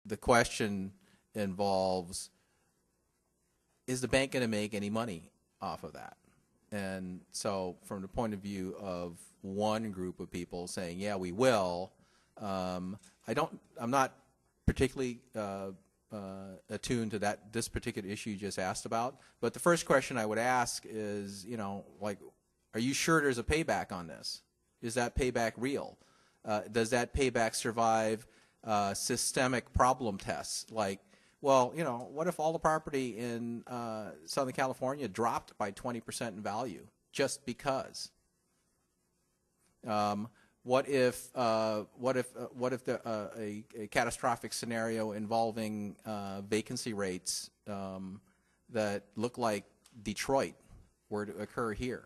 the question involves, is the bank going to make any money off of that? And so from the point of view of one group of people saying, yeah, we will, I'm not particularly attuned to this particular issue you just asked about. But the first question I would ask is, like, are you sure there's a payback on this? Is that payback real? Does that payback survive systemic problem tests? Like, well, what if all the property in Southern California dropped by 20% in value just because? What if a catastrophic scenario involving vacancy rates that look like Detroit were to occur here,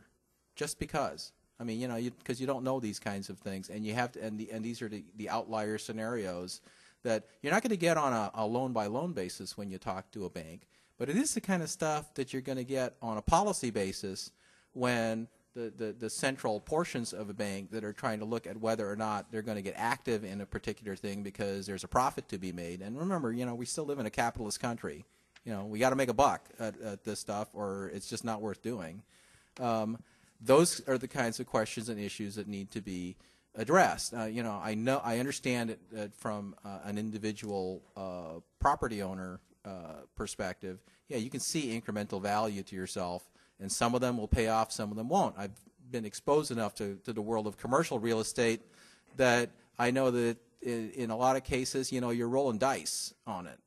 just because? I mean, because you don't know these kinds of things, and you have to, and these are the outlier scenarios that you're not going to get on a loan-by-loan basis when you talk to a bank, but it is the kind of stuff that you're going to get on a policy basis when the central portions of a bank that are trying to look at whether or not they're going to get active in a particular thing because there's a profit to be made. And remember, we still live in a capitalist country. We got to make a buck at this stuff, or it's just not worth doing. Those are the kinds of questions and issues that need to be addressed. I understand it from an individual property owner perspective. Yeah, you can see incremental value to yourself, and some of them will pay off, some of them won't. I've been exposed enough to the world of commercial real estate that I know that in a lot of cases, you're rolling dice on it,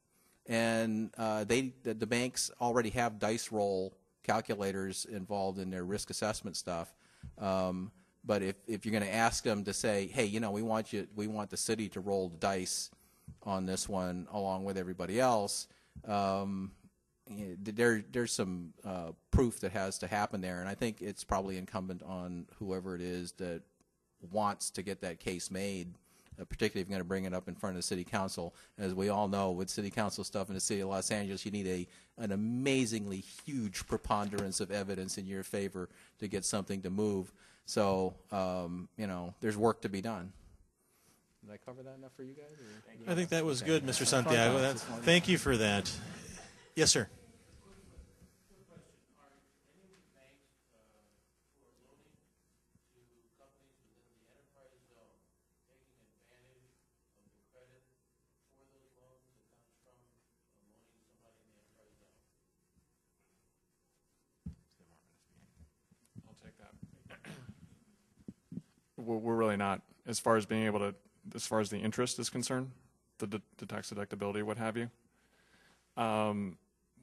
and the banks already have dice roll calculators involved in their risk assessment stuff. But if you're going to ask them to say, hey, we want the city to roll the dice on this one along with everybody else, there's some proof that has to happen there, and I think it's probably incumbent on whoever it is that wants to get that case made, particularly if you're going to bring it up in front of the city council. As we all know, with city council stuff in the city of Los Angeles, you need an amazingly huge preponderance of evidence in your favor to get something to move. So, there's work to be done. Did I cover that enough for you guys? Or? I think that was good, Mr. Santiago. Thank you for that. Yes, sir. We're really not, as far as being able to, as far as the interest is concerned, the tax deductibility, what have you.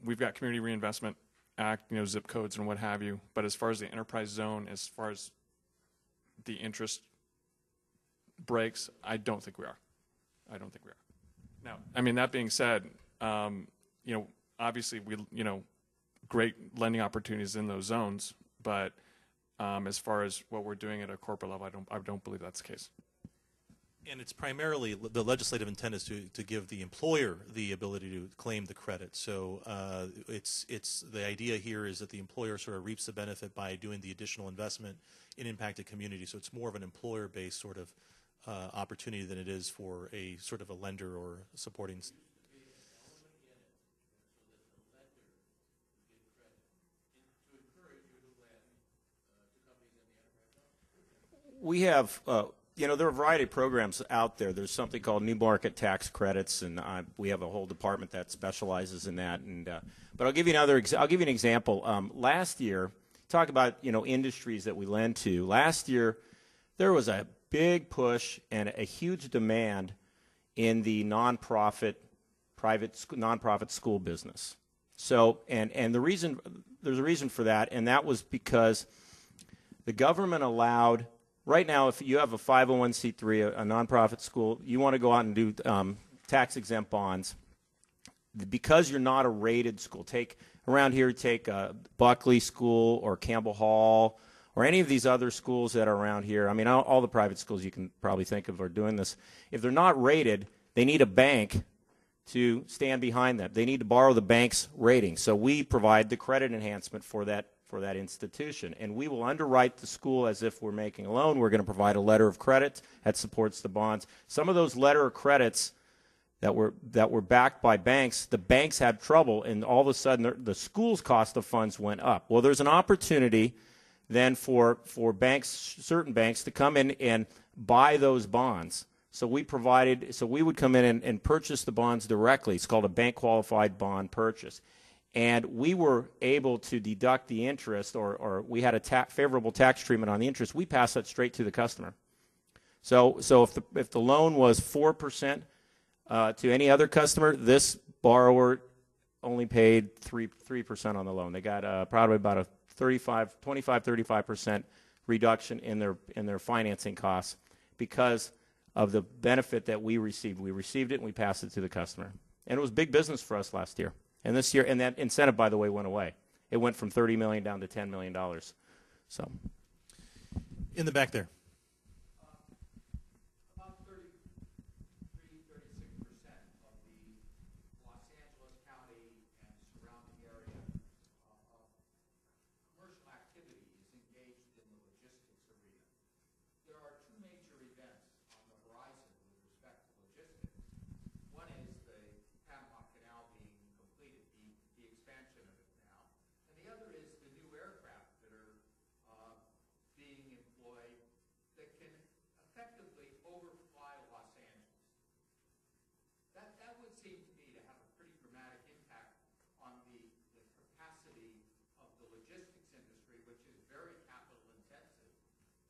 We've got Community Reinvestment Act, zip codes and what have you. But as far as the enterprise zone, as far as the interest breaks, I don't think we are. Now, I mean, that being said, obviously great lending opportunities in those zones, but as far as what we're doing at a corporate level, I don't believe that's the case. And it's primarily, the legislative intent is to give the employer the ability to claim the credit. So it's the idea here is that the employer sort of reaps the benefit by doing the additional investment in impacted communities. So it's more of an employer-based sort of opportunity than it is for a sort of a lender or supporting. We have, there are a variety of programs out there. There's something called New Market Tax Credits, and we have a whole department that specializes in that. And but I'll give you an example. Last year, talk about industries that we lend to. Last year, there was a big push and a huge demand in the nonprofit school business. So and there's a reason for that, and that was because the government allowed. Right now, if you have a 501c3, a nonprofit school, you want to go out and do tax-exempt bonds. Because you're not a rated school, take Buckley School or Campbell Hall or any of these other schools that are around here. I mean, all the private schools you can probably think of are doing this. If they're not rated, they need a bank to stand behind them. They need to borrow the bank's rating. So we provide the credit enhancement for that institution, and we will underwrite the school as if we're making a loan. We're going to provide a letter of credit that supports the bonds. Some of those letter of credits, that were backed by banks. The banks had trouble, and all of a sudden the school's cost of funds went up. Well, there's an opportunity then for banks, certain banks, to come in and buy those bonds. So we would come in and purchase the bonds directly. It's called a bank qualified bond purchase. And we were able to deduct the interest, or we had a favorable tax treatment on the interest. We pass that straight to the customer. So if the loan was 4% to any other customer, this borrower only paid 3% on the loan. They got probably about a 25-35% reduction in their financing costs because of the benefit that we received. We received it and we passed it to the customer. And it was big business for us last year. And this year, and that incentive, by the way, went away. It went from $30 million down to $10 million. So, In the back there. About 36% of the Los Angeles County and surrounding area of commercial activity is engaged in the logistics arena. There are two major events on the horizon with respect to logistics. One is the Panama Canal being completed, the expansion of it now, and the other is the new aircraft that are being employed that can effectively overfly Los Angeles. That would seem to me to have a pretty dramatic impact on the capacity of the logistics industry, which is very capital intensive,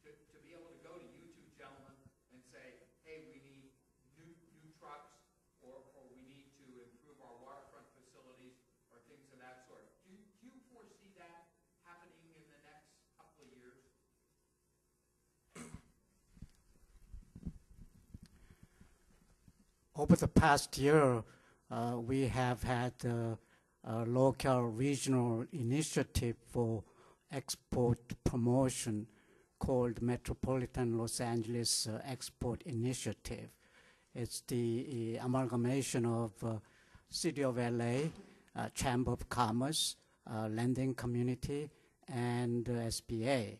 to be able to go to you two gentlemen and say, hey, we need new trucks, or we need to improve our waterfront facilities, or things of that sort. Do you foresee that happening in the next couple of years? Over the past year, we have had a local regional initiative for export promotion called Metropolitan Los Angeles Export Initiative. It's the amalgamation of City of LA, Chamber of Commerce, Lending Community, and SBA.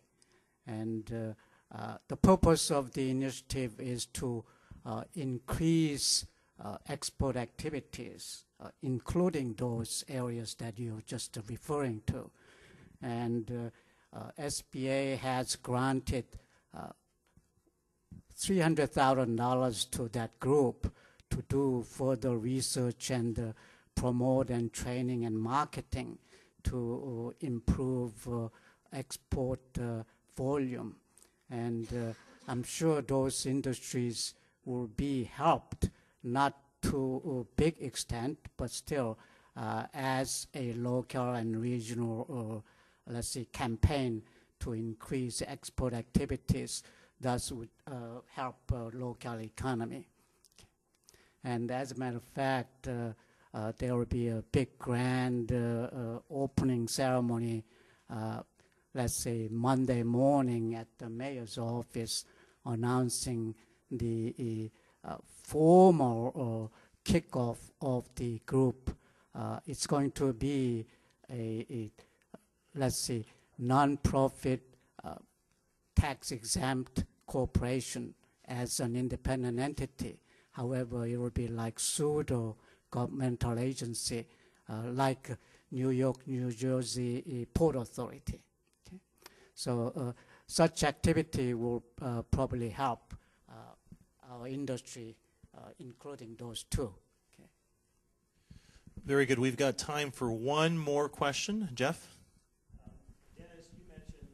And the purpose of the initiative is to increase export activities, including those areas that you're just referring to. And SBA has granted $300,000 to that group to do further research and promote and training and marketing to improve export volume. And I'm sure those industries will be helped, not to a big extent, but still as a local and regional, let's say, campaign to increase export activities. That would help local economy. And as a matter of fact, there will be a big grand opening ceremony, let's say Monday morning at the mayor's office, announcing the formal kickoff of the group. It's going to be a let's say, non-profit tax-exempt corporation as an independent entity. However, it will be like pseudo-governmental agency, like New York, New Jersey Port Authority. Okay? So such activity will probably help our industry, including those two. Okay. Very good. We've got time for one more question. Jeff? Dennis, you mentioned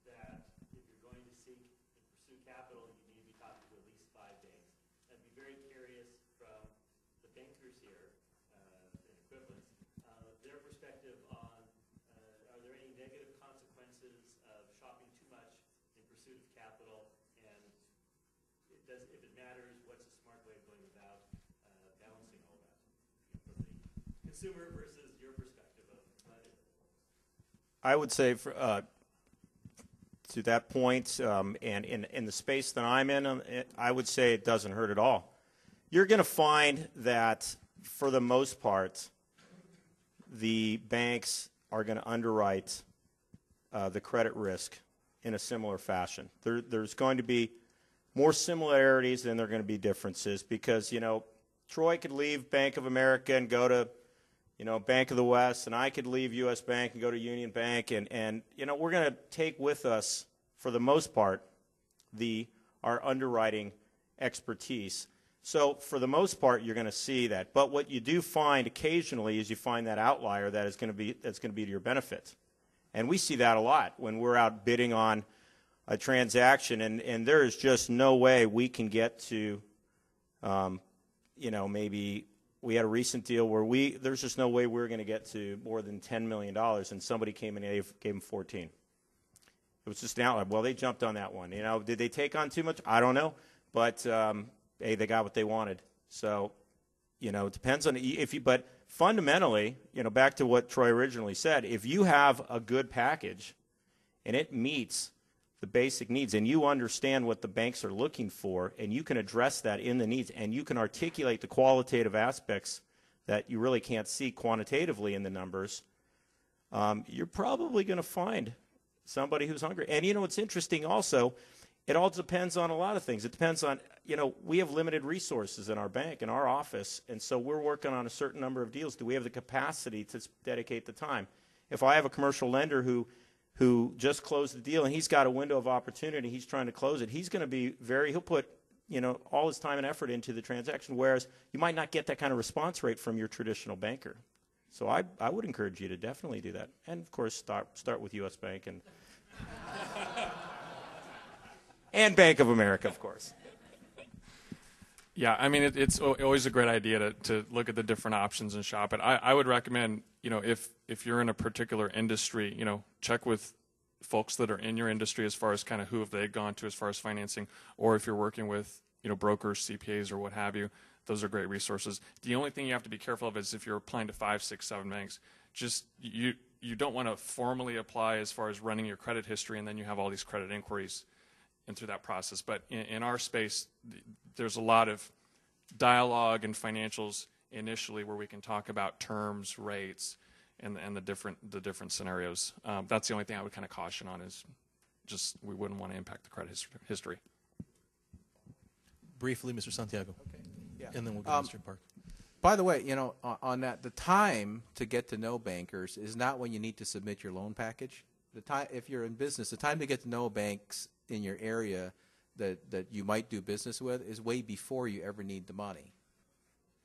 that if you're going to seek and pursue capital, you need to be talking to at least 5 banks. I'd be very curious from the bankers here, and equivalents, their perspective on are there any negative consequences of shopping too much in pursuit of capital, and if it matters, what's a smart way of going about balancing all that from the consumer versus your perspective of I would say to that point, and in the space that I'm in, I would say it doesn't hurt at all. You're going to find that, for the most part, the banks are going to underwrite the credit risk in a similar fashion. There's going to be more similarities than there are going to be differences because, Troy could leave Bank of America and go to, Bank of the West, and I could leave U.S. Bank and go to Union Bank, and we're going to take with us, for the most part, our underwriting expertise. So for the most part, you're going to see that. But what you do find occasionally is you find that outlier that's going to be to your benefit. And we see that a lot when we're out bidding on a transaction, and there is just no way we can get to, maybe we had a recent deal where there's just no way we're going to get to more than $10 million, and somebody came in and gave them 14. It was just an outlier. Well, they jumped on that one. Did they take on too much? I don't know, but hey, they got what they wanted. So, it depends on but fundamentally, back to what Troy originally said, if you have a good package and it meets the basic needs, and you understand what the banks are looking for, and you can address that in the needs, and you can articulate the qualitative aspects that you really can't see quantitatively in the numbers, you're probably going to find somebody who's hungry. And it's interesting also, it all depends on a lot of things. It depends on, we have limited resources in our bank, in our office, and so we're working on a certain number of deals. Do we have the capacity to dedicate the time? If I have a commercial lender who just closed the deal and he's got a window of opportunity, he's trying to close it, he's going to be he'll put, all his time and effort into the transaction, whereas you might not get that kind of response rate from your traditional banker. So I would encourage you to definitely do that. And, of course, start with U.S. Bank and and Bank of America, of course. Yeah, I mean, it's always a great idea to look at the different options and shop it. I would recommend, if you're in a particular industry, check with folks that are in your industry as far as kind of who have they gone to as far as financing, or if you're working with, brokers, CPAs, or what have you. Those are great resources. The only thing you have to be careful of is if you're applying to 5, 6, 7 banks, just you don't want to formally apply as far as running your credit history, and then you have all these credit inquiries and through that process. But in our space, there's a lot of dialogue and financials initially where we can talk about terms, rates, and the different scenarios. That's the only thing I would kind of caution on is just we wouldn't want to impact the credit history. Briefly, Mr. Santiago. Okay. Yeah. And then we'll go to Mr. Park. By the way, on that, the time to get to know bankers is not when you need to submit your loan package. The time, if you're in business, the time to get to know banks in your area that you might do business with is way before you ever need the money.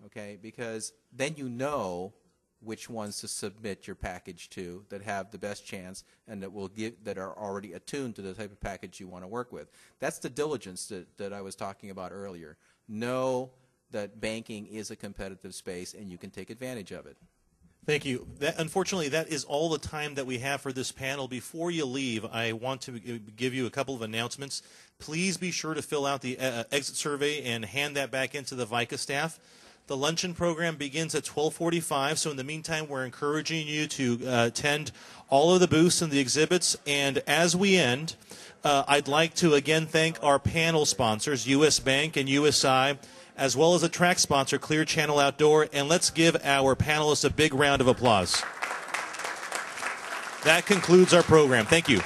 Okay, because then you know which ones to submit your package to that have the best chance and that are already attuned to the type of package you want to work with. That's the diligence that I was talking about earlier. Know that banking is a competitive space and you can take advantage of it. Thank you. Unfortunately, that is all the time that we have for this panel. Before you leave, I want to give you a couple of announcements. Please be sure to fill out the exit survey and hand that back into the VICA staff. The luncheon program begins at 12:45, so in the meantime, we're encouraging you to attend all of the booths and the exhibits. And as we end, I'd like to again thank our panel sponsors, U.S. Bank and USI, as well as a track sponsor, Clear Channel Outdoor, and let's give our panelists a big round of applause. That concludes our program. Thank you.